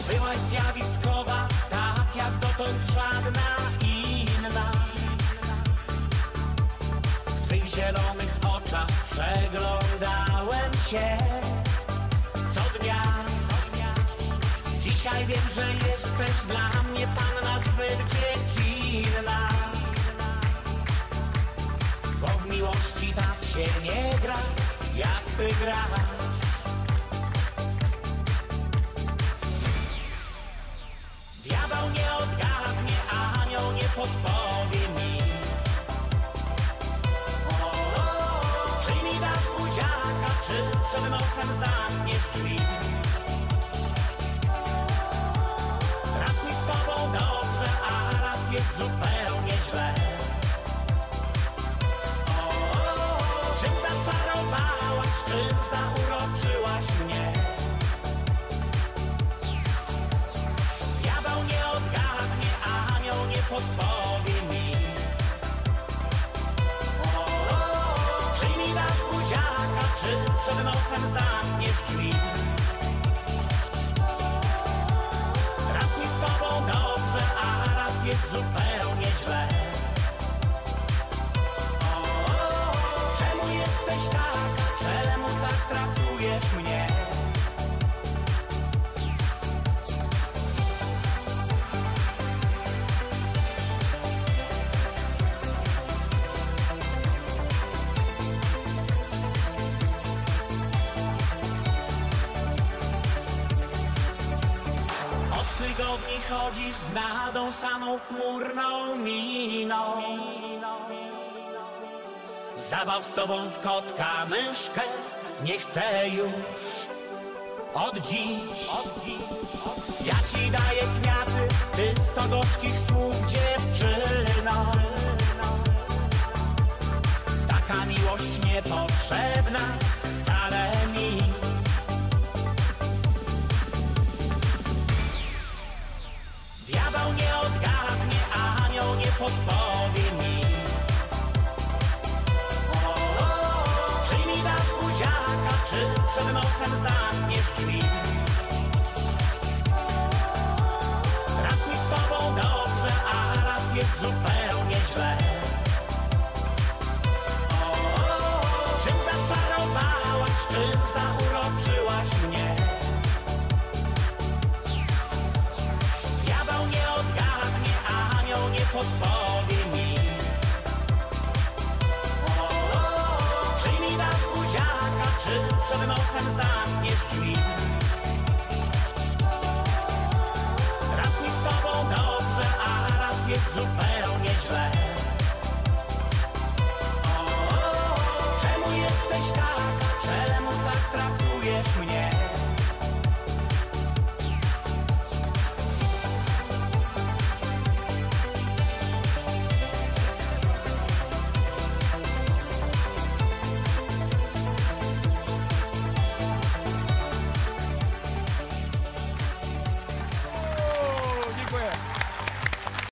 Byłaś zjawiskowa, tak jak dotąd żadna inna. W twych zielonych oczach przeglądałem się co dnia. Dzisiaj wiem, że jesteś dla mnie panna zbyt dziecinna. Bo w miłości tak się nie gra, jak ty grasz. Diabeł nie odgadnie, anioł nie podpowie mi. Czy mi dasz buziaka, czy przed nosem zamkniesz drzwi? Raz mi z tobą dobrze, a raz jest zupełnie źle. Czym zaczarowałaś, czym zauroczyłaś mnie? Diabeł nie odgadnie, anioł nie podpowie mi. Czy mi dasz buziaka, czy przed nosem zamkniesz drzwi? Raz mi z tobą dobrze, a raz jest zupełnie źle. Czemu jesteś taka, czemu tak traktujesz mnie? Od tygodni chodzisz z nadą samą chmurną miną. Zabaw z tobą w kotka myszkę nie chcę już od dziś. Ja ci daję kwiaty, ty 100 gorzkich słów, dziewczyno. Taka miłość niepotrzebna wcale mi. Diabeł nie odgadnie, anioł nie podpowie mi. Czy mi dasz buziaka, czy przed nosem zamkniesz drzwi? Raz mi z tobą dobrze, a raz jest zupełnie źle. Czym zaczarowałaś, czym zauroczyłaś mnie? Diabeł nie odgadnie, anioł nie podpowie mi. Czy mi dasz buziaka, czy przed nosem zamkniesz drzwi? Raz mi z tobą dobrze, a raz jest zupełnie źle. Czemu jesteś taka, czemu tak traktujesz mnie?